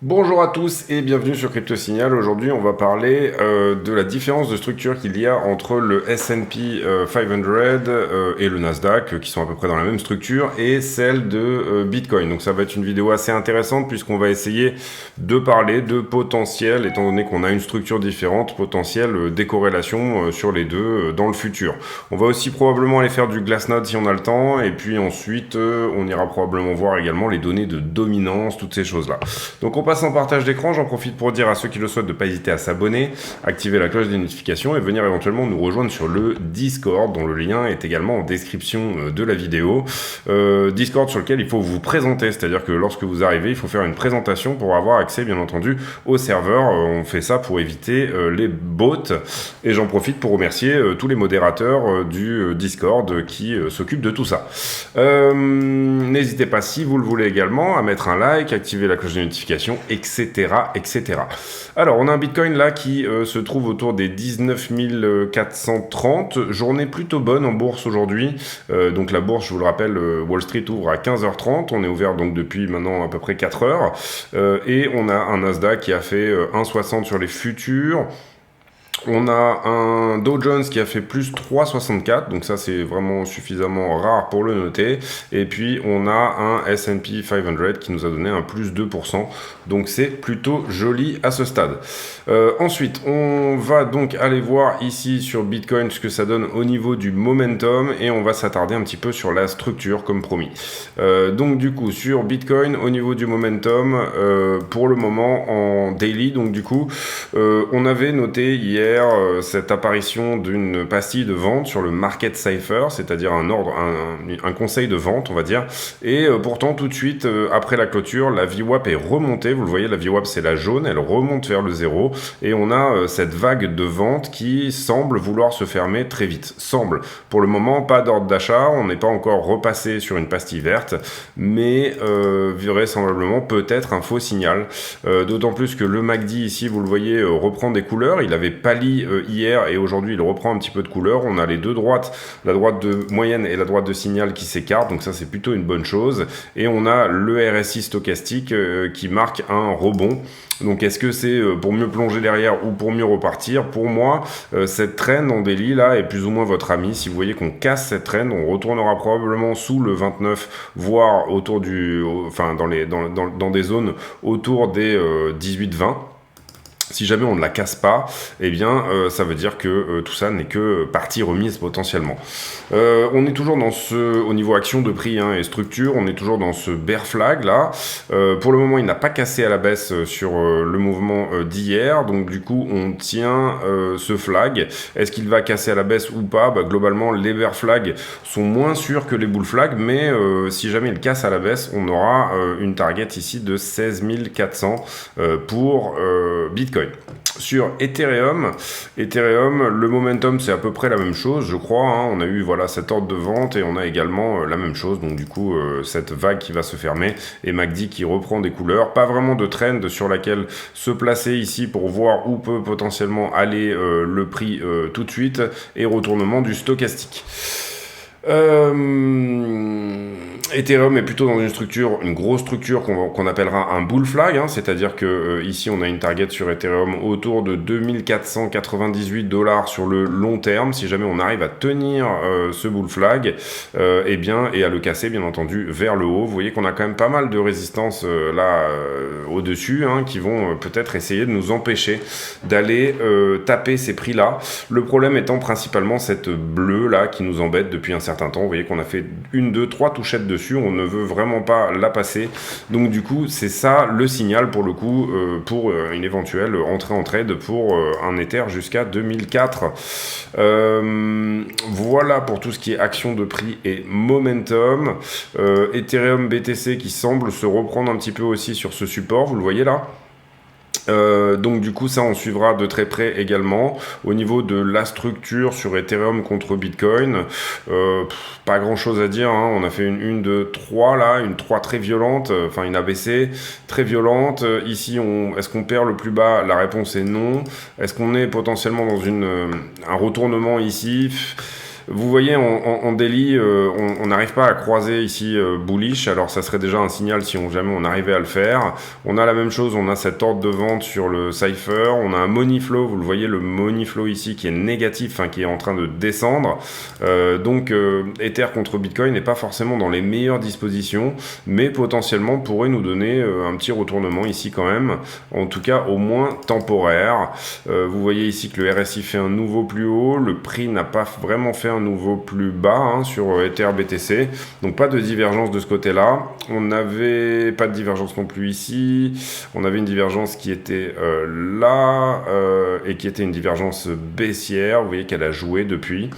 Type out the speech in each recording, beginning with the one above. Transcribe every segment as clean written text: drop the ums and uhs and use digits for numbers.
Bonjour à tous et bienvenue sur Crypto Signal. Aujourd'hui, on va parler de la différence de structure qu'il y a entre le S&P 500 et le Nasdaq, qui sont à peu près dans la même structure, et celle de Bitcoin. Donc ça va être une vidéo assez intéressante puisqu'on va essayer de parler de potentiel, étant donné qu'on a une structure différente, potentiel décorrélation sur les deux dans le futur. On va aussi probablement aller faire du Glassnode si on a le temps, et puis ensuite on ira probablement voir également les données de dominance, toutes ces choses-là. Donc on passe en partage d'écran, j'en profite pour dire à ceux qui le souhaitent de ne pas hésiter à s'abonner, activer la cloche des notifications et venir éventuellement nous rejoindre sur le Discord, dont le lien est également en description de la vidéo. Discord sur lequel il faut vous présenter, c'est-à-dire que lorsque vous arrivez, il faut faire une présentation pour avoir accès bien entendu au serveur. On fait ça pour éviter les bots et j'en profite pour remercier tous les modérateurs du Discord qui s'occupent de tout ça. N'hésitez pas, si vous le voulez également, à mettre un like, activer la cloche des notifications, etc., etc. Alors, on a un Bitcoin là qui se trouve autour des 19 430. Journée plutôt bonne en bourse aujourd'hui. Donc la bourse, je vous le rappelle, Wall Street ouvre à 15h30. On est ouvert donc depuis maintenant à peu près 4 heures. Et on a un Nasdaq qui a fait 1,60 sur les futurs. On a un Dow Jones qui a fait plus 3,64, donc ça c'est vraiment suffisamment rare pour le noter. Et puis on a un S&P 500 qui nous a donné un plus 2%, donc c'est plutôt joli à ce stade. Ensuite, on va donc aller voir ici sur Bitcoin ce que ça donne au niveau du momentum et on va s'attarder un petit peu sur la structure comme promis. Donc du coup sur Bitcoin au niveau du momentum, pour le moment en daily, donc du coup on avait noté hier cette apparition d'une pastille de vente sur le market cipher, c'est-à-dire un conseil de vente, on va dire. Et pourtant, tout de suite, après la clôture, la VWAP est remontée. Vous le voyez, la VWAP, c'est la jaune, elle remonte vers le zéro. Et on a cette vague de vente qui semble vouloir se fermer très vite. Semble. Pour le moment, pas d'ordre d'achat. On n'est pas encore repassé sur une pastille verte. Mais vraisemblablement, peut-être un faux signal. D'autant plus que le MACD, ici, vous le voyez, reprend des couleurs. Il avait pâli hier et aujourd'hui il reprend un petit peu de couleur. On a les deux droites, la droite de moyenne et la droite de signal qui s'écartent, donc ça c'est plutôt une bonne chose. Et on a le RSI stochastique qui marque un rebond. Donc est-ce que c'est pour mieux plonger derrière ou pour mieux repartir? Pour moi, cette trend en daily là est plus ou moins votre ami. Si vous voyez qu'on casse cette trend, on retournera probablement sous le 29, voire autour dans des zones autour des 18-20. Si jamais on ne la casse pas, eh bien, ça veut dire que tout ça n'est que partie remise potentiellement. On est toujours au niveau action de prix et structure, on est toujours dans ce bear flag là. Pour le moment, il n'a pas cassé à la baisse sur le mouvement d'hier, donc du coup, on tient ce flag. Est-ce qu'il va casser à la baisse ou pas? Globalement, les bear flags sont moins sûrs que les bull flags, mais si jamais il casse à la baisse, on aura une target ici de 16 400 pour Bitcoin. Sur Ethereum, le momentum c'est à peu près la même chose, je crois. On a eu cet ordre de vente et on a également la même chose. Donc du coup, cette vague qui va se fermer et MACD qui reprend des couleurs. Pas vraiment de trend sur laquelle se placer ici pour voir où peut potentiellement aller le prix tout de suite et retournement du stochastique. Ethereum est plutôt dans une grosse structure qu'on appellera un bull flag, c'est-à-dire que ici on a une target sur Ethereum autour de 2498 $ sur le long terme. Si jamais on arrive à tenir ce bull flag, et à le casser bien entendu vers le haut, vous voyez qu'on a quand même pas mal de résistance au-dessus qui vont peut-être essayer de nous empêcher d'aller taper ces prix-là. Le problème étant principalement cette bleue là qui nous embête depuis un certain temps. Vous voyez qu'on a fait 1, 2, 3 touchettes dessus, on ne veut vraiment pas la passer. Donc du coup, c'est ça le signal pour le coup pour une éventuelle entrée en trade pour un Ether jusqu'à 2004. Voilà pour tout ce qui est action de prix et momentum. Ethereum BTC qui semble se reprendre un petit peu aussi sur ce support, vous le voyez là. Donc du coup ça on suivra de très près également. Au niveau de la structure sur Ethereum contre Bitcoin, pas grand chose à dire, on a fait une de 3 là, une 3 très violente, une ABC très violente. Ici est-ce qu'on perd le plus bas? La réponse est non. Est-ce qu'on est potentiellement dans un retournement ici? Vous voyez, en daily, on n'arrive pas à croiser ici bullish, alors ça serait déjà un signal si jamais on arrivait à le faire. On a la même chose, on a cet ordre de vente sur le Cypher, on a un money flow, vous le voyez, le money flow ici qui est négatif, enfin qui est en train de descendre. Donc Ether contre Bitcoin n'est pas forcément dans les meilleures dispositions, mais potentiellement pourrait nous donner un petit retournement ici quand même, en tout cas au moins temporaire. Vous voyez ici que le RSI fait un nouveau plus haut, le prix n'a pas vraiment fait un nouveau plus bas sur Ether BTC, donc pas de divergence de ce côté-là. On n'avait pas de divergence non plus ici, on avait une divergence qui était là, et qui était une divergence baissière, vous voyez qu'elle a joué depuis.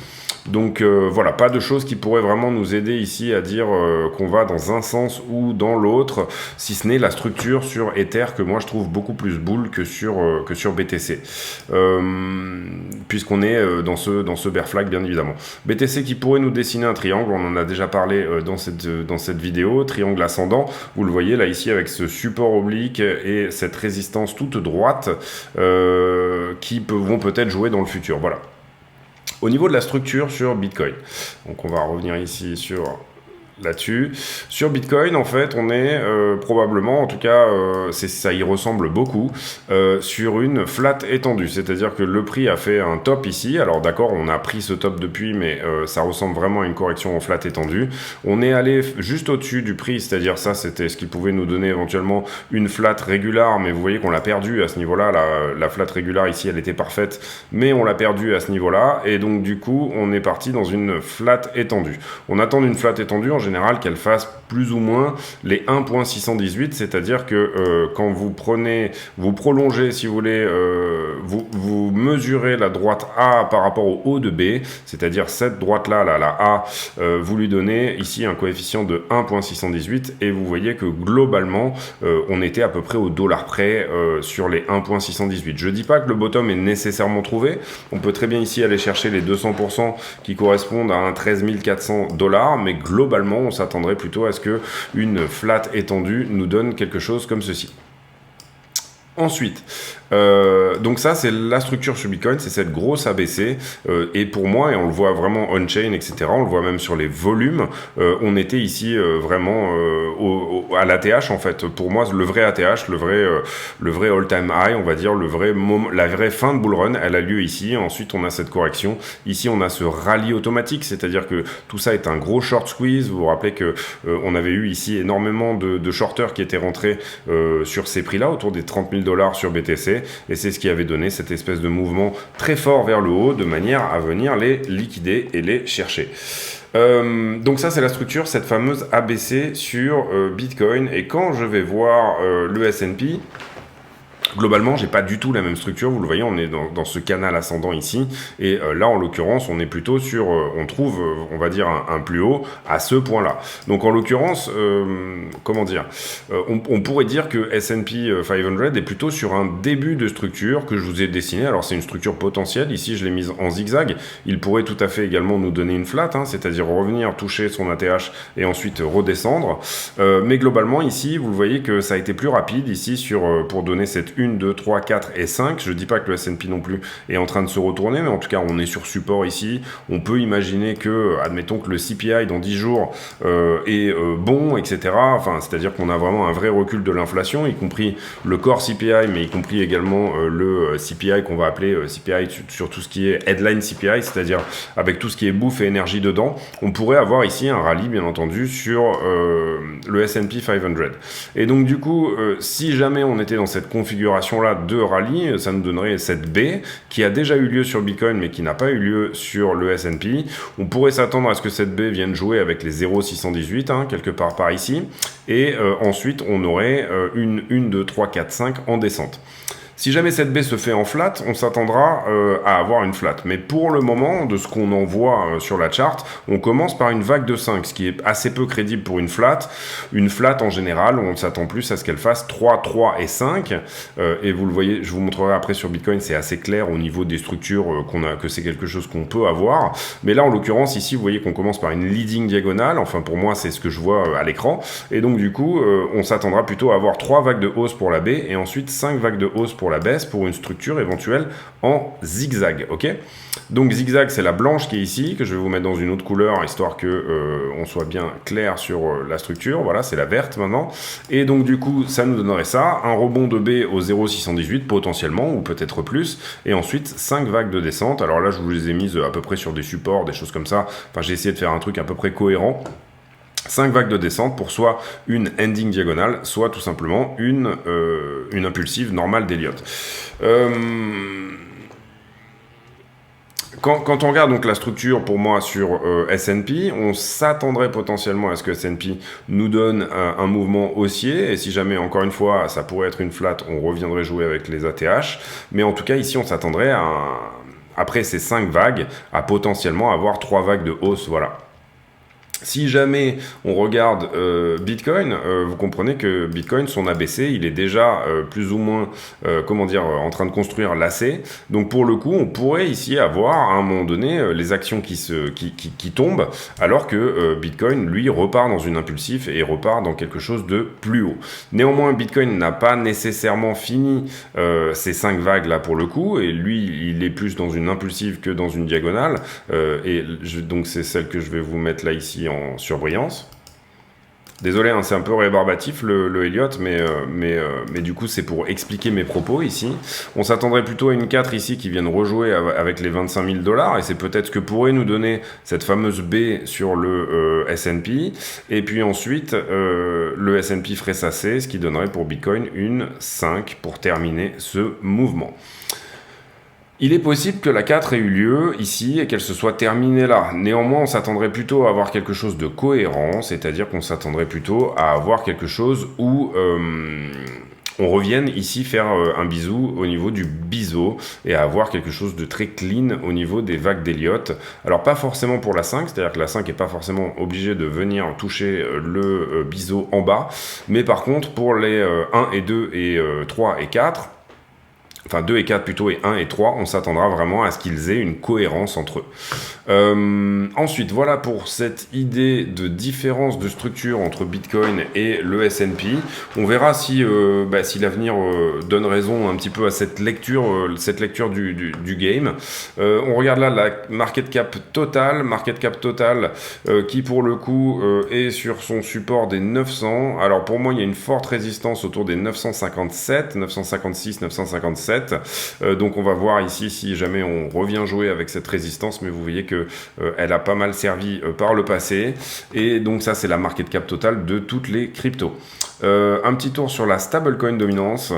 Donc voilà, pas de choses qui pourraient vraiment nous aider ici à dire qu'on va dans un sens ou dans l'autre, si ce n'est la structure sur Ether que moi je trouve beaucoup plus bull que sur BTC, puisqu'on est dans ce bear flag bien évidemment. BTC qui pourrait nous dessiner un triangle, on en a déjà parlé dans cette vidéo, triangle ascendant, vous le voyez là ici avec ce support oblique et cette résistance toute droite qui vont peut-être jouer dans le futur, voilà. Au niveau de la structure sur Bitcoin, donc on va revenir ici là-dessus. Sur Bitcoin, en fait, on est probablement, en tout cas, ça y ressemble beaucoup, sur une flat étendue. C'est-à-dire que le prix a fait un top ici. Alors d'accord, on a pris ce top depuis, mais ça ressemble vraiment à une correction en flat étendue. On est allé juste au-dessus du prix, c'est-à-dire ça, c'était ce qui pouvait nous donner éventuellement une flat régulière, mais vous voyez qu'on l'a perdu à ce niveau-là. La flat régulière ici, elle était parfaite, mais on l'a perdu à ce niveau-là. Et donc, du coup, on est parti dans une flat étendue. On attend une flat étendue en général qu'elle fasse plus ou moins les 1.618, c'est-à-dire que quand vous prolongez, si vous voulez, vous mesurez la droite A par rapport au haut de B, c'est-à-dire cette droite-là, la A, vous lui donnez ici un coefficient de 1.618 et vous voyez que globalement, on était à peu près au dollar près sur les 1.618. Je dis pas que le bottom est nécessairement trouvé, on peut très bien ici aller chercher les 200% qui correspondent à un 13 400 $, mais globalement, on s'attendrait plutôt à ce que une flat étendue nous donne quelque chose comme ceci. Ensuite, donc ça c'est la structure sur Bitcoin, c'est cette grosse ABC, et pour moi, et on le voit vraiment on-chain, etc., on le voit même sur les volumes, on était ici vraiment à l'ATH en fait. Pour moi, le vrai ATH, le vrai all-time high, on va dire, la vraie fin de bull run, elle a lieu ici. Ensuite, on a cette correction. Ici, on a ce rallye automatique, c'est-à-dire que tout ça est un gros short squeeze. Vous vous rappelez que on avait eu ici énormément de shorters qui étaient rentrés sur ces prix-là, autour des 30 000 $ sur BTC, et c'est ce qui avait donné cette espèce de mouvement très fort vers le haut, de manière à venir les liquider et les chercher. Donc ça c'est la structure, cette fameuse ABC sur Bitcoin, et quand je vais voir le S&P, globalement, j'ai pas du tout la même structure. Vous le voyez, on est dans ce canal ascendant ici. Et là, en l'occurrence, on est plutôt sur... on trouve, on va dire, un plus haut à ce point-là. Donc, en l'occurrence, comment dire, on pourrait dire que S&P 500 est plutôt sur un début de structure que je vous ai dessiné. Alors, c'est une structure potentielle. Ici, je l'ai mise en zigzag. Il pourrait tout à fait également nous donner une flat, c'est-à-dire revenir toucher son ATH et ensuite redescendre. Mais globalement, ici, vous le voyez que ça a été plus rapide ici pour donner cette 1, 2, 3, 4 et 5. Je ne dis pas que le S&P non plus est en train de se retourner, mais en tout cas, on est sur support ici. On peut imaginer que, admettons que le CPI dans 10 jours est bon, etc. Enfin, c'est-à-dire qu'on a vraiment un vrai recul de l'inflation, y compris le core CPI, mais y compris également le CPI qu'on va appeler CPI sur tout ce qui est headline CPI, c'est-à-dire avec tout ce qui est bouffe et énergie dedans. On pourrait avoir ici un rallye, bien entendu, sur le S&P 500. Et donc, du coup, si jamais on était dans cette configuration là de rallye, ça nous donnerait cette B qui a déjà eu lieu sur Bitcoin mais qui n'a pas eu lieu sur le S&P. On pourrait s'attendre à ce que cette B vienne jouer avec les 0,618 quelque part par ici, et ensuite on aurait une 2, 3, 4, 5 en descente. Si jamais cette baie se fait en flat, on s'attendra à avoir une flat. Mais pour le moment, de ce qu'on en voit sur la charte, on commence par une vague de 5, ce qui est assez peu crédible pour une flat. Une flat, en général, on s'attend plus à ce qu'elle fasse 3, 3 et 5. Et vous le voyez, je vous montrerai après sur Bitcoin, c'est assez clair au niveau des structures que c'est quelque chose qu'on peut avoir. Mais là, en l'occurrence, ici, vous voyez qu'on commence par une leading diagonale. Enfin, pour moi, c'est ce que je vois à l'écran. Et donc, du coup, on s'attendra plutôt à avoir 3 vagues de hausse pour la baie et ensuite 5 vagues de hausse pour pour la baisse pour une structure éventuelle en zigzag, ok? Donc zigzag, c'est la blanche qui est ici, que je vais vous mettre dans une autre couleur, histoire que on soit bien clair sur la structure. Voilà, c'est la verte maintenant. Et donc du coup, ça nous donnerait ça, un rebond de B au 0,618 potentiellement, ou peut-être plus, et ensuite 5 vagues de descente. Alors là, je vous les ai mises à peu près sur des supports, des choses comme ça. Enfin, j'ai essayé de faire un truc à peu près cohérent. 5 vagues de descente pour soit une ending diagonale, soit tout simplement une impulsive normale d'Elliott. Quand on regarde donc la structure pour moi sur S&P, on s'attendrait potentiellement à ce que S&P nous donne un mouvement haussier, et si jamais, encore une fois, ça pourrait être une flat, on reviendrait jouer avec les ATH, mais en tout cas ici on s'attendrait à, après ces 5 vagues, à potentiellement avoir 3 vagues de hausse, voilà. Si jamais on regarde Bitcoin, vous comprenez que Bitcoin, son ABC, il est déjà plus ou moins, en train de construire l'AC. Donc pour le coup, on pourrait ici avoir à un moment donné les actions qui tombent, alors que Bitcoin, lui, repart dans une impulsif et repart dans quelque chose de plus haut. Néanmoins, Bitcoin n'a pas nécessairement fini ces 5 vagues là pour le coup, et lui, il est plus dans une impulsive que dans une diagonale. Donc c'est celle que je vais vous mettre là ici en surbrillance. Désolé, hein, c'est un peu rébarbatif le Elliott, mais du coup c'est pour expliquer mes propos ici. On s'attendrait plutôt à une 4 ici qui vienne rejouer avec les 25 000 $, et c'est peut-être ce que pourrait nous donner cette fameuse B sur le S&P, et puis ensuite le S&P ferait sa C, ce qui donnerait pour Bitcoin une 5 pour terminer ce mouvement. Il est possible que la 4 ait eu lieu ici et qu'elle se soit terminée là. Néanmoins, on s'attendrait plutôt à avoir quelque chose de cohérent, c'est-à-dire qu'on s'attendrait plutôt à avoir quelque chose où on revienne ici faire un bisou au niveau du biseau et à avoir quelque chose de très clean au niveau des vagues d'Elliott. Alors pas forcément pour la 5, c'est-à-dire que la 5 n'est pas forcément obligée de venir toucher le biseau en bas, mais par contre pour les 1 et 2 et 3 et 4, enfin 2 et 4 plutôt, et 1 et 3, on s'attendra vraiment à ce qu'ils aient une cohérence entre eux. Ensuite, voilà pour cette idée de différence de structure entre Bitcoin et le S&P. On verra si l'avenir donne raison un petit peu à cette lecture du game. On regarde là la market cap totale qui pour le coup est sur son support des 900. Alors pour moi, il y a une forte résistance autour des 957, 956, 957. Donc on va voir ici si jamais on revient jouer avec cette résistance, mais vous voyez que elle a pas mal servi par le passé, et donc ça c'est la market cap totale de toutes les cryptos. Un petit tour sur la stablecoin dominance.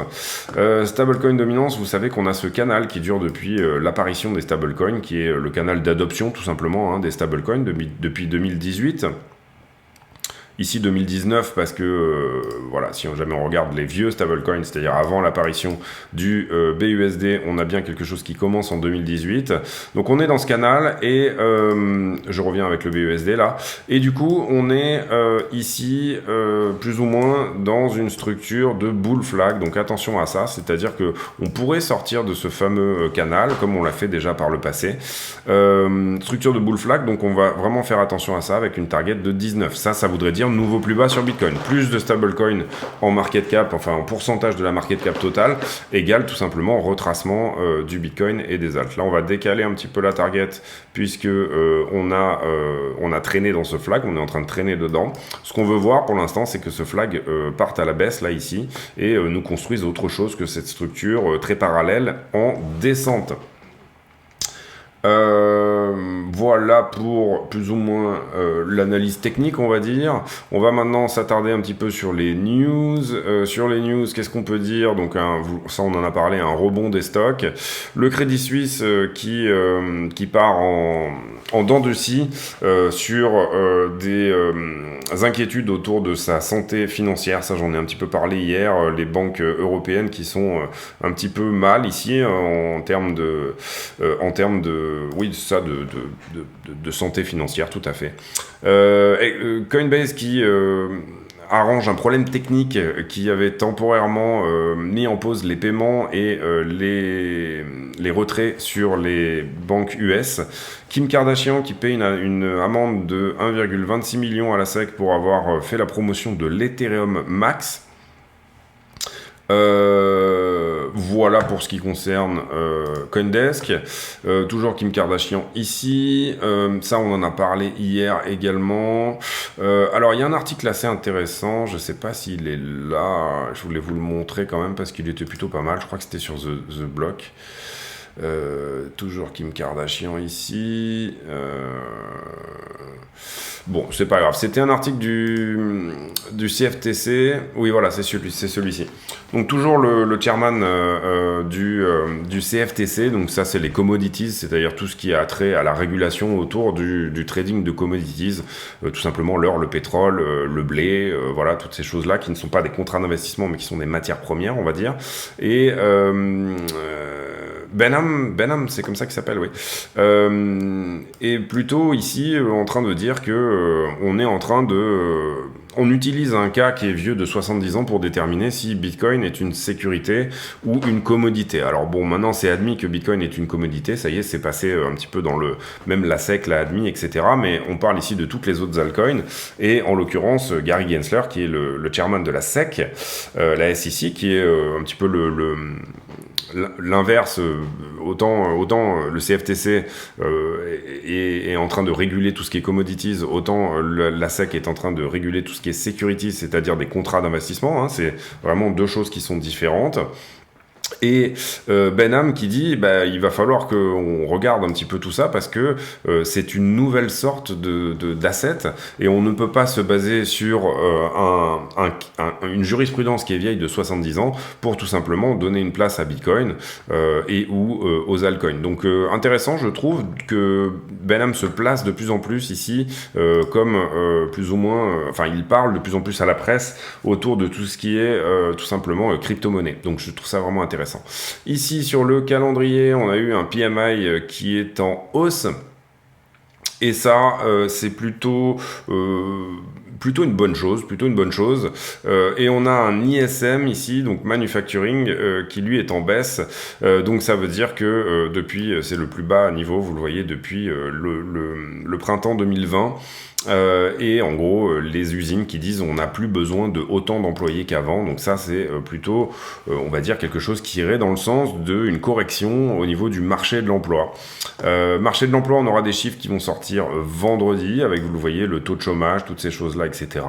Stablecoin dominance, vous savez qu'on a ce canal qui dure depuis l'apparition des stablecoins, qui est le canal d'adoption tout simplement des stablecoins depuis 2018. Ici 2019 parce que voilà, si jamais on regarde les vieux stablecoins, c'est-à-dire avant l'apparition du BUSD, on a bien quelque chose qui commence en 2018. Donc on est dans ce canal et je reviens avec le BUSD là. Et du coup on est ici plus ou moins dans une structure de bull flag. Donc attention à ça, c'est-à-dire que on pourrait sortir de ce fameux canal comme on l'a fait déjà par le passé. Structure de bull flag, donc on va vraiment faire attention à ça avec une target de 19. Ça voudrait dire nouveau plus bas sur Bitcoin. Plus de stablecoin en market cap, enfin en pourcentage de la market cap totale, égale tout simplement retracement du Bitcoin et des alts. Là, on va décaler un petit peu la target puisque on a traîné dans ce flag, on est en train de traîner dedans. Ce qu'on veut voir pour l'instant, c'est que ce flag parte à la baisse là ici et nous construise autre chose que cette structure très parallèle en descente. Voilà pour plus ou moins l'analyse technique, on va dire. On va maintenant s'attarder un petit peu sur les news. Sur les news, qu'est-ce qu'on peut dire? Donc ça, on en a parlé, un rebond des stocks. Le Crédit Suisse qui part en dents de scie sur des inquiétudes autour de sa santé financière. Ça, j'en ai un petit peu parlé hier. Les banques européennes qui sont un petit peu mal ici en termes de santé financière, tout à fait. Coinbase qui arrange un problème technique qui avait temporairement mis en pause les paiements et les retraits sur les banques US. Kim Kardashian qui paye une amende de 1,26 million à la SEC pour avoir fait la promotion de l'Ethereum Max. Voilà pour ce qui concerne CoinDesk. Toujours Kim Kardashian ici. Ça, on en a parlé hier également. Alors, il y a un article assez intéressant. Je ne sais pas s'il est là. Je voulais vous le montrer quand même parce qu'il était plutôt pas mal. Je crois que c'était sur The Block. Toujours Kim Kardashian ici. Bon, c'est pas grave. C'était un article du CFTC. Oui, voilà, c'est celui-ci. Donc toujours le chairman du CFTC. Donc ça, c'est les commodities, c'est-à-dire tout ce qui a trait à la régulation autour du trading de commodities. Tout simplement l'or, le pétrole, le blé, voilà, toutes ces choses-là qui ne sont pas des contrats d'investissement, mais qui sont des matières premières, on va dire. Et Benham, c'est comme ça qu'il s'appelle, oui. Et plutôt ici en train de dire que on est en train de... on utilise un cas qui est vieux de 70 ans pour déterminer si Bitcoin est une sécurité ou une commodité. Alors bon, maintenant c'est admis que Bitcoin est une commodité, ça y est, c'est passé un petit peu dans le... Même la SEC l'a admis, etc. Mais on parle ici de toutes les autres altcoins. Et en l'occurrence, Gary Gensler, qui est le chairman de la SEC, la SEC, qui est un petit peu l'inverse, autant le CFTC est en train de réguler tout ce qui est commodities, autant la SEC est en train de réguler tout ce qui est securities, c'est-à-dire des contrats d'investissement, hein. C'est vraiment deux choses qui sont différentes. Et Benham qui dit il va falloir qu'on regarde un petit peu tout ça parce que c'est une nouvelle sorte d'asset et on ne peut pas se baser sur une jurisprudence qui est vieille de 70 ans pour tout simplement donner une place à Bitcoin et ou aux altcoins. Donc intéressant, je trouve que Benham se place de plus en plus ici comme plus ou moins, il parle de plus en plus à la presse autour de tout ce qui est tout simplement crypto-monnaie. Donc je trouve ça vraiment intéressant. Ici, sur le calendrier, on a eu un PMI qui est en hausse. Et ça, c'est plutôt une bonne chose, et on a un ISM ici, donc manufacturing, qui lui est en baisse, donc ça veut dire que depuis, c'est le plus bas niveau, vous le voyez, depuis le printemps 2020, et en gros les usines qui disent on n'a plus besoin de autant d'employés qu'avant, donc ça c'est plutôt on va dire quelque chose qui irait dans le sens d'une correction au niveau du marché de l'emploi. Marché de l'emploi, on aura des chiffres qui vont sortir vendredi avec, vous le voyez, le taux de chômage, toutes ces choses là, etc.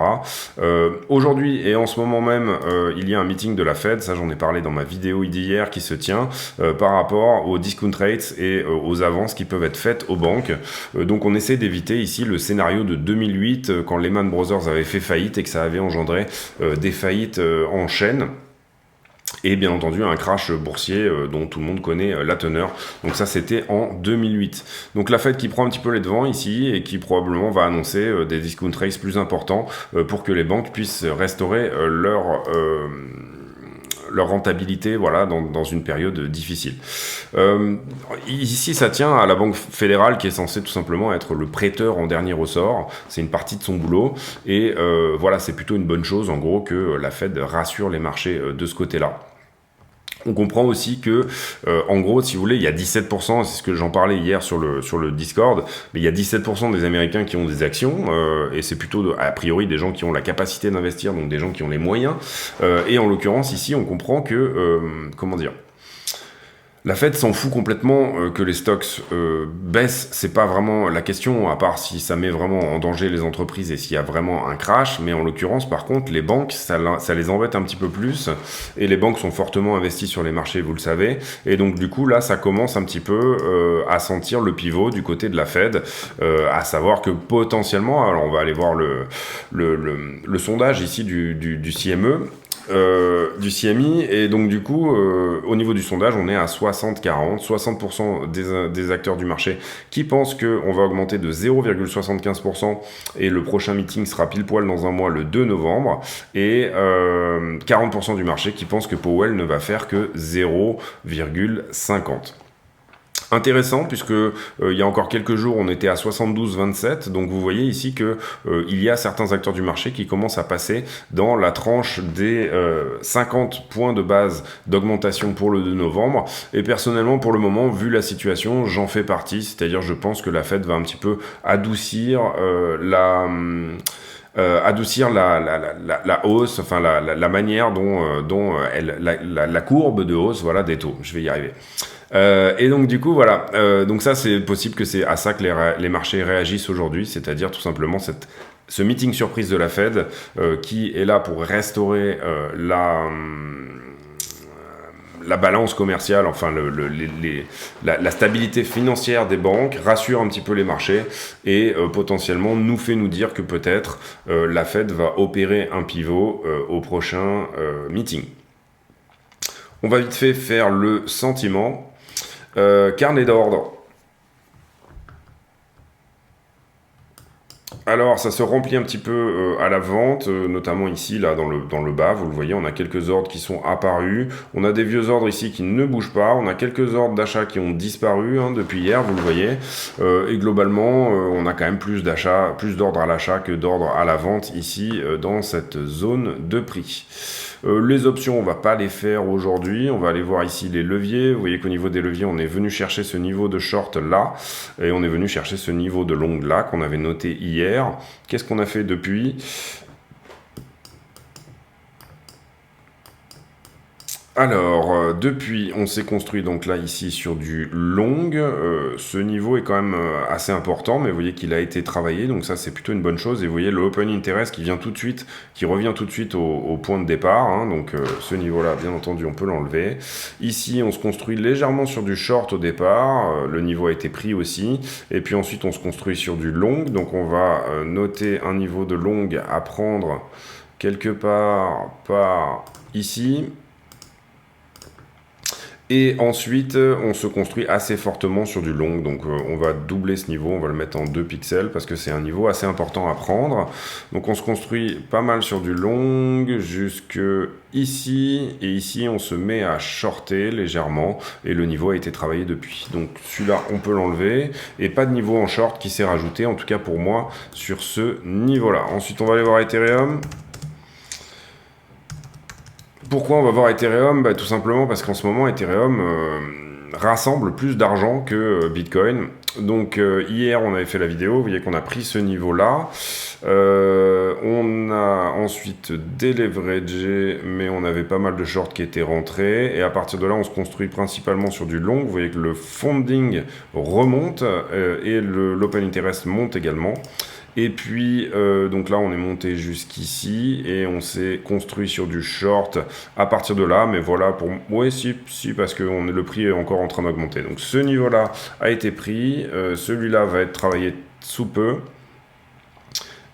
Aujourd'hui et en ce moment même il y a un meeting de la Fed, ça j'en ai parlé dans ma vidéo d'hier, qui se tient par rapport aux discount rates et aux avances qui peuvent être faites aux banques. Donc on essaie d'éviter ici le scénario de 2008 quand Lehman Brothers avait fait faillite et que ça avait engendré des faillites en chaîne. Et bien entendu un crash boursier dont tout le monde connaît la teneur. Donc ça c'était en 2008. Donc la Fed qui prend un petit peu les devants ici et qui probablement va annoncer des discount rates plus importants pour que les banques puissent restaurer leur rentabilité, voilà, dans une période difficile. Ici, ça tient à la Banque fédérale qui est censée tout simplement être le prêteur en dernier ressort. C'est une partie de son boulot. Et voilà, c'est plutôt une bonne chose, en gros, que la Fed rassure les marchés de ce côté-là. On comprend aussi que, en gros, si vous voulez, il y a 17%, c'est ce que j'en parlais hier sur le Discord, mais il y a 17% des Américains qui ont des actions, et c'est plutôt, a priori, des gens qui ont la capacité d'investir, donc des gens qui ont les moyens. Et en l'occurrence, ici, on comprend que, comment dire, la Fed s'en fout complètement que les stocks baissent, c'est pas vraiment la question, à part si ça met vraiment en danger les entreprises et s'il y a vraiment un crash, mais en l'occurrence par contre les banques, ça les embête un petit peu plus, et les banques sont fortement investies sur les marchés, vous le savez, et donc du coup là ça commence un petit peu à sentir le pivot du côté de la Fed, à savoir que potentiellement, alors on va aller voir le sondage ici du CME, du CMI, et donc du coup au niveau du sondage on est à 60-40, 60% des acteurs du marché qui pensent qu'on va augmenter de 0,75% et le prochain meeting sera pile poil dans un mois, le 2 novembre, et 40% du marché qui pense que Powell ne va faire que 0,50. Intéressant, puisque il y a encore quelques jours on était à 72,27, donc vous voyez ici que il y a certains acteurs du marché qui commencent à passer dans la tranche des 50 points de base d'augmentation pour le 2 novembre, et personnellement pour le moment, vu la situation, j'en fais partie, c'est-à-dire je pense que la Fed va un petit peu adoucir adoucir la hausse, enfin la manière dont la courbe de hausse, voilà, des taux. Je vais y arriver. Et donc du coup voilà, donc ça c'est possible que c'est à ça que les marchés réagissent aujourd'hui, c'est-à-dire tout simplement ce meeting surprise de la Fed qui est là pour restaurer la balance commerciale, enfin la stabilité financière des banques, rassure un petit peu les marchés et potentiellement nous fait nous dire que peut-être la Fed va opérer un pivot au prochain meeting. On va vite fait faire le sentiment. Carnet d'ordre. Alors, ça se remplit un petit peu à la vente, notamment ici, là, dans le bas, vous le voyez, on a quelques ordres qui sont apparus. On a des vieux ordres ici qui ne bougent pas. On a quelques ordres d'achat qui ont disparu depuis hier, vous le voyez. Et globalement, on a quand même plus d'ordres à l'achat que d'ordres à la vente ici, dans cette zone de prix. Les options, on va pas les faire aujourd'hui. On va aller voir ici les leviers. Vous voyez qu'au niveau des leviers, on est venu chercher ce niveau de short là. Et on est venu chercher ce niveau de long là qu'on avait noté hier. Qu'est-ce qu'on a fait depuis ? Alors, depuis, on s'est construit donc là, ici, sur du long. Ce niveau est quand même assez important, mais vous voyez qu'il a été travaillé, donc ça, c'est plutôt une bonne chose. Et vous voyez le open interest qui revient tout de suite au point de départ. Hein, donc, ce niveau-là, bien entendu, on peut l'enlever. Ici, on se construit légèrement sur du short au départ. Le niveau a été pris aussi. Et puis ensuite, on se construit sur du long. Donc, on va noter un niveau de long à prendre quelque part par ici. Et ensuite, on se construit assez fortement sur du long. Donc, on va doubler ce niveau. On va le mettre en 2 pixels parce que c'est un niveau assez important à prendre. Donc, on se construit pas mal sur du long jusque ici. Et ici, on se met à shorter légèrement. Et le niveau a été travaillé depuis. Donc, celui-là, on peut l'enlever. Et pas de niveau en short qui s'est rajouté, en tout cas pour moi, sur ce niveau-là. Ensuite, on va aller voir Ethereum. Pourquoi on va voir Ethereum ? Tout simplement parce qu'en ce moment, Ethereum rassemble plus d'argent que Bitcoin. Donc hier, on avait fait la vidéo, vous voyez qu'on a pris ce niveau-là. On a ensuite déleveragé, mais on avait pas mal de shorts qui étaient rentrés. Et à partir de là, on se construit principalement sur du long. Vous voyez que le funding remonte et l'open interest monte également. Et puis, donc là, on est monté jusqu'ici et on s'est construit sur du short à partir de là. Mais voilà, ouais, si, parce que le prix est encore en train d'augmenter. Donc, ce niveau-là a été pris. Celui-là va être travaillé sous peu.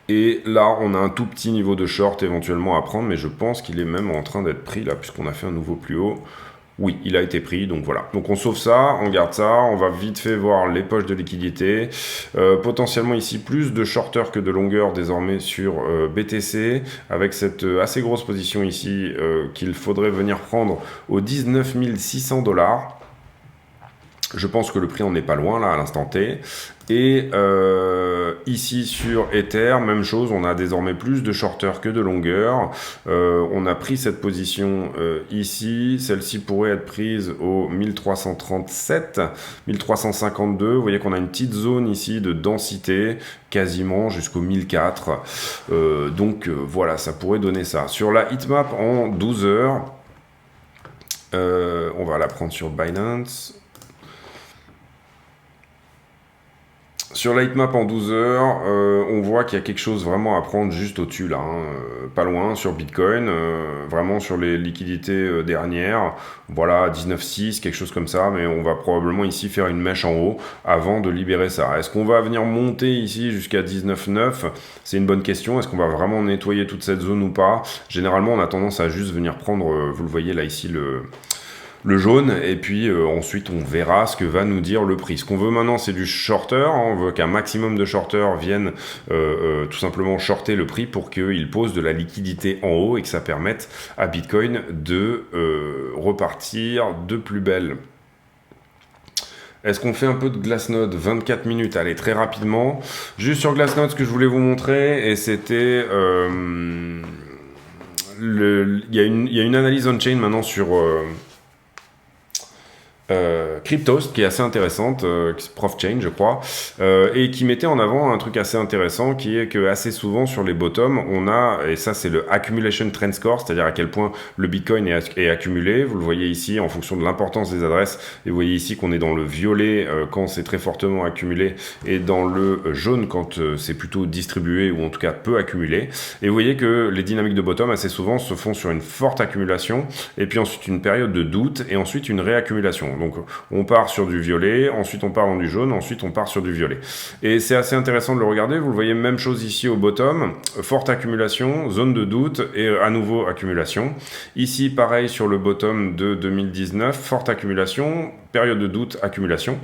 Et là, on a un tout petit niveau de short éventuellement à prendre, mais je pense qu'il est même en train d'être pris là, puisqu'on a fait un nouveau plus haut. Oui, il a été pris, donc voilà. Donc on sauve ça, on garde ça, on va vite fait voir les poches de liquidité. Potentiellement ici, plus de shorter que de longueur désormais sur BTC, avec cette assez grosse position ici qu'il faudrait venir prendre aux 19 600$. Je pense que le prix en est pas loin là à l'instant T. Et ici sur Ether, même chose, on a désormais plus de shorter que de longueur. On a pris cette position ici, celle-ci pourrait être prise au 1337, 1352. Vous voyez qu'on a une petite zone ici de densité, quasiment jusqu'au 1004. Donc voilà, ça pourrait donner ça. Sur la heatmap en 12 heures, on va la prendre sur Binance. Sur la heatmap en 12 heures, on voit qu'il y a quelque chose vraiment à prendre juste au-dessus là, pas loin sur Bitcoin, vraiment sur les liquidités dernières, voilà 19,6, quelque chose comme ça, mais on va probablement ici faire une mèche en haut avant de libérer ça. Est-ce qu'on va venir monter ici jusqu'à 19,9 ? C'est une bonne question. Est-ce qu'on va vraiment nettoyer toute cette zone ou pas ? Généralement, on a tendance à juste venir prendre, vous le voyez là ici, le jaune, et puis ensuite on verra ce que va nous dire le prix. Ce qu'on veut maintenant, c'est du shorter, on veut qu'un maximum de shorters viennent tout simplement shorter le prix pour qu'il pose de la liquidité en haut et que ça permette à Bitcoin de repartir de plus belle. Est-ce qu'on fait un peu de Glassnode ? 24 minutes, allez, très rapidement. Juste sur Glassnode, ce que je voulais vous montrer, et c'était... il y a une analyse on-chain maintenant sur Cryptost, qui est assez intéressante, ProfChain je crois, et qui mettait en avant un truc assez intéressant qui est que assez souvent sur les bottoms on a, et ça c'est le Accumulation Trend Score, c'est-à-dire à quel point le Bitcoin est accumulé. Vous le voyez ici en fonction de l'importance des adresses, et vous voyez ici qu'on est dans le violet quand c'est très fortement accumulé, et dans le jaune quand c'est plutôt distribué ou en tout cas peu accumulé. Et vous voyez que les dynamiques de bottom assez souvent se font sur une forte accumulation, et puis ensuite une période de doute, et ensuite une réaccumulation. Donc on part sur du violet, ensuite on part dans du jaune, ensuite on part sur du violet. Et c'est assez intéressant de le regarder. Vous le voyez, même chose ici au bottom, forte accumulation, zone de doute et à nouveau accumulation. Ici pareil sur le bottom de 2019, forte accumulation, période de doute, accumulation.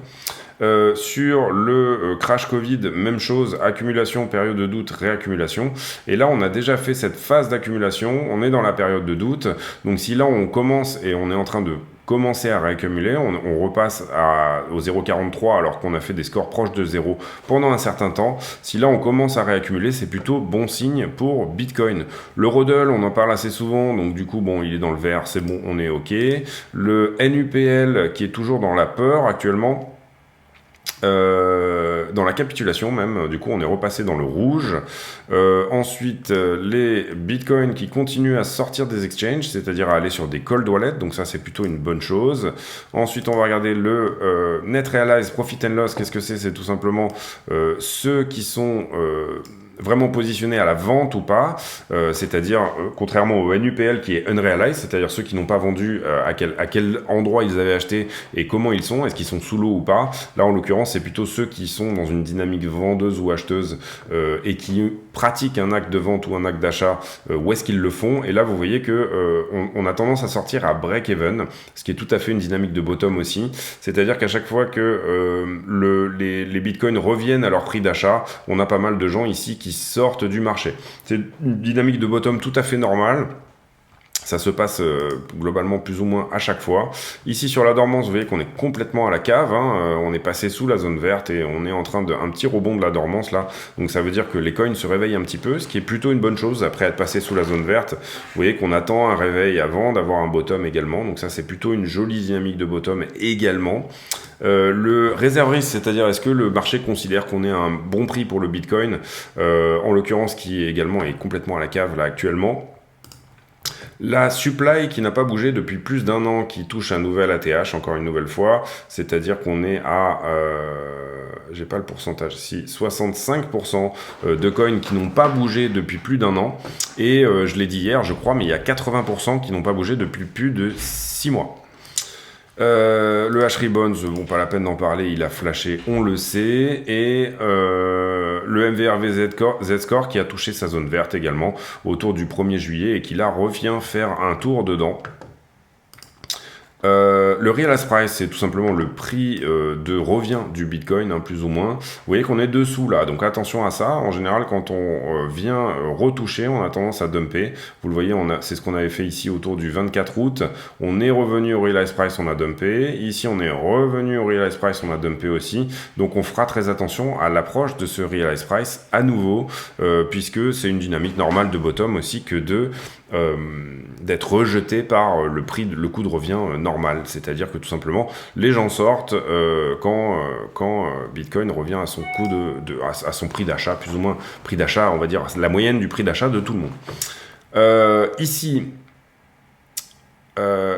Sur le crash Covid, même chose, accumulation, période de doute, réaccumulation. Et là, on a déjà fait cette phase d'accumulation, on est dans la période de doute. Donc si là, on commence et on est en train de commencer à réaccumuler, on repasse au 0,43 alors qu'on a fait des scores proches de 0 pendant un certain temps. Si là on commence à réaccumuler, c'est plutôt bon signe pour Bitcoin. Le HODL, on en parle assez souvent, donc du coup bon, il est dans le vert, c'est bon, on est ok. Le NUPL qui est toujours dans la peur actuellement, dans la capitulation même, du coup on est repassé dans le rouge. Ensuite les bitcoins qui continuent à sortir des exchanges, c'est-à-dire à aller sur des cold wallets, donc ça c'est plutôt une bonne chose. Ensuite on va regarder le net realized profit and loss. Qu'est-ce que c'est? C'est tout simplement ceux qui sont vraiment positionnés à la vente ou pas, c'est-à-dire contrairement au NUPL qui est unrealized, c'est-à-dire ceux qui n'ont pas vendu, à quel endroit ils avaient acheté et comment ils sont, est-ce qu'ils sont sous l'eau ou pas. Là en l'occurrence c'est plutôt ceux qui sont dans une dynamique vendeuse ou acheteuse et qui pratiquent un acte de vente ou un acte d'achat, où est-ce qu'ils le font. Et là vous voyez que on a tendance à sortir à break-even, ce qui est tout à fait une dynamique de bottom aussi, c'est-à-dire qu'à chaque fois que les bitcoins reviennent à leur prix d'achat, on a pas mal de gens ici qui sortent du marché. C'est une dynamique de bottom tout à fait normale. Ça se passe globalement plus ou moins à chaque fois. Ici sur la dormance, vous voyez qu'on est complètement à la cave, hein. On est passé sous la zone verte et on est en train un petit rebond de la dormance là. Donc ça veut dire que les coins se réveillent un petit peu, ce qui est plutôt une bonne chose après être passé sous la zone verte. Vous voyez qu'on attend un réveil avant d'avoir un bottom également. Donc ça c'est plutôt une jolie dynamique de bottom également. Le réserve risque, c'est-à-dire est-ce que le marché considère qu'on est à un bon prix pour le Bitcoin, en l'occurrence qui également est complètement à la cave là actuellement. La supply qui n'a pas bougé depuis plus d'un an, qui touche un nouvel ATH, encore une nouvelle fois, c'est-à-dire qu'on est à, j'ai pas le pourcentage, si 65% de coins qui n'ont pas bougé depuis plus d'un an, et je l'ai dit hier je crois, mais il y a 80% qui n'ont pas bougé depuis plus de 6 mois. Le H-Ribbons, bon, pas la peine d'en parler, il a flashé, on le sait. Et le MVRV Z-Score qui a touché sa zone verte également autour du 1er juillet et qui là revient faire un tour dedans. Le realized price, c'est tout simplement le prix de revient du Bitcoin, hein, plus ou moins. Vous voyez qu'on est dessous là, donc attention à ça. En général, quand on vient retoucher, on a tendance à dumper. Vous le voyez, c'est ce qu'on avait fait ici autour du 24 août. On est revenu au realized price, on a dumpé. Ici, on est revenu au realized price, on a dumpé aussi. Donc, on fera très attention à l'approche de ce realized price à nouveau, puisque c'est une dynamique normale de bottom aussi que d'être rejeté par le coût de revient normal, c'est-à-dire que tout simplement les gens sortent quand Bitcoin revient à son coût à son prix d'achat, plus ou moins prix d'achat, on va dire la moyenne du prix d'achat de tout le monde. Ici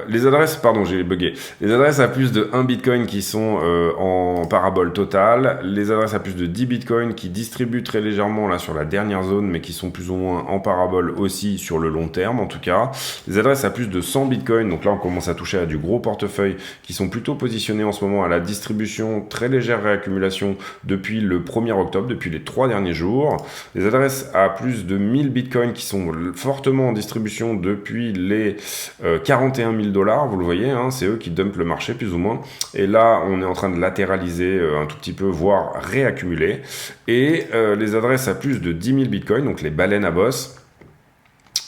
les adresses, pardon, j'ai bugué. Les adresses à plus de 1 Bitcoin qui sont en parabole totale. Les adresses à plus de 10 Bitcoin qui distribuent très légèrement là sur la dernière zone, mais qui sont plus ou moins en parabole aussi sur le long terme en tout cas. Les adresses à plus de 100 Bitcoin, donc là on commence à toucher à du gros portefeuille, qui sont plutôt positionnés en ce moment à la distribution, très légère réaccumulation depuis le 1er octobre, depuis les 3 derniers jours. Les adresses à plus de 1000 Bitcoin qui sont fortement en distribution depuis les 41 000 $, vous le voyez, hein, c'est eux qui dumpent le marché plus ou moins. Et là, on est en train de latéraliser un tout petit peu, voire réaccumuler. Et les adresses à plus de 10 000 Bitcoin, donc les baleines à boss,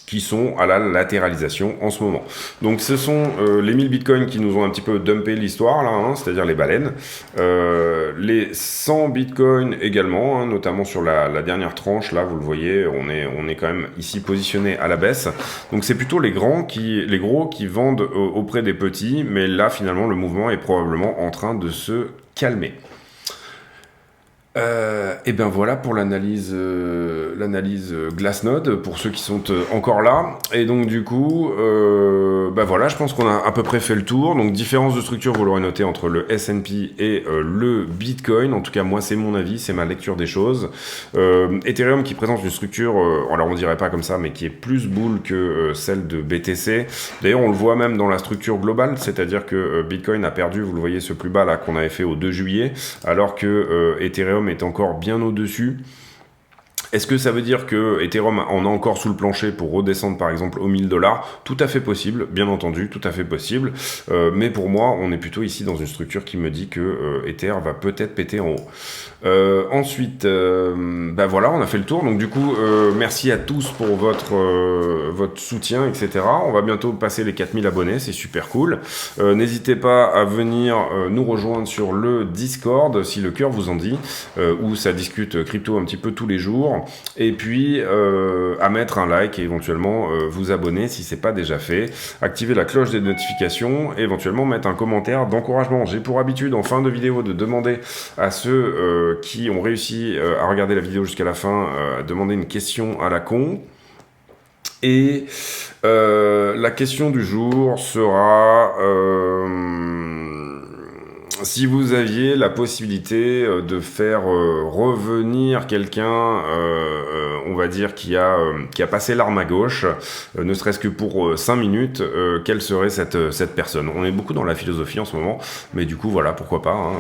qui sont à la latéralisation en ce moment. Donc ce sont les 1000 bitcoins qui nous ont un petit peu dumpé l'histoire là, hein, c'est-à-dire les baleines. Les 100 bitcoins également, hein, notamment sur la dernière tranche, là vous le voyez, on est quand même ici positionné à la baisse. Donc c'est plutôt les gros qui vendent auprès des petits, mais là finalement le mouvement est probablement en train de se calmer. Et bien voilà pour l'analyse Glassnode, pour ceux qui sont encore là. Et donc du coup, voilà, je pense qu'on a à peu près fait le tour. Donc différence de structure, vous l'aurez noté, entre le S&P et le Bitcoin. En tout cas, moi, c'est mon avis, c'est ma lecture des choses. Ethereum qui présente une structure, alors on dirait pas comme ça, mais qui est plus bull que celle de BTC. D'ailleurs, on le voit même dans la structure globale, c'est-à-dire que Bitcoin a perdu, vous le voyez, ce plus bas là qu'on avait fait au 2 juillet, alors que Ethereum est encore bien au-dessus. Est-ce que ça veut dire que Ethereum en a encore sous le plancher pour redescendre par exemple aux $1000 ? Tout à fait possible, bien entendu, tout à fait possible. Mais pour moi, on est plutôt ici dans une structure qui me dit que Ether va peut-être péter en haut. Ensuite, voilà, on a fait le tour. Donc du coup, merci à tous pour votre soutien, etc. On va bientôt passer les 4000 abonnés, c'est super cool. N'hésitez pas à venir nous rejoindre sur le Discord, si le cœur vous en dit, où ça discute crypto un petit peu tous les jours. Et puis à mettre un like et éventuellement vous abonner si c'est pas déjà fait, activer la cloche des notifications et éventuellement mettre un commentaire d'encouragement. J'ai pour habitude en fin de vidéo de demander à ceux qui ont réussi à regarder la vidéo jusqu'à la fin, à demander une question à la con. Et la question du jour sera si vous aviez la possibilité de faire revenir quelqu'un, on va dire, qui a passé l'arme à gauche, ne serait-ce que pour 5 minutes, quelle serait cette personne ? On est beaucoup dans la philosophie en ce moment, mais du coup, voilà, pourquoi pas.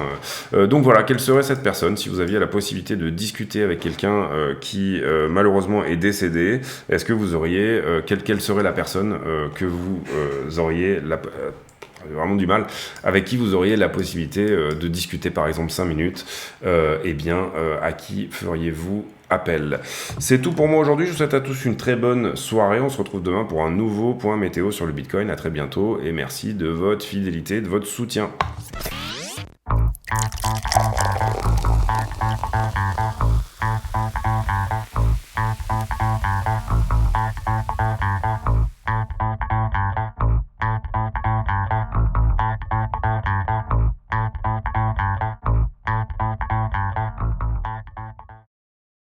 Hein. Donc voilà, quelle serait cette personne si vous aviez la possibilité de discuter avec quelqu'un qui malheureusement est décédé ? Est-ce que vous auriez... quelle serait la personne que vous auriez... vraiment du mal, avec qui vous auriez la possibilité de discuter par exemple 5 minutes, à qui feriez-vous appel ? C'est tout pour moi aujourd'hui, je vous souhaite à tous une très bonne soirée, on se retrouve demain pour un nouveau point météo sur le Bitcoin, à très bientôt et merci de votre fidélité, de votre soutien.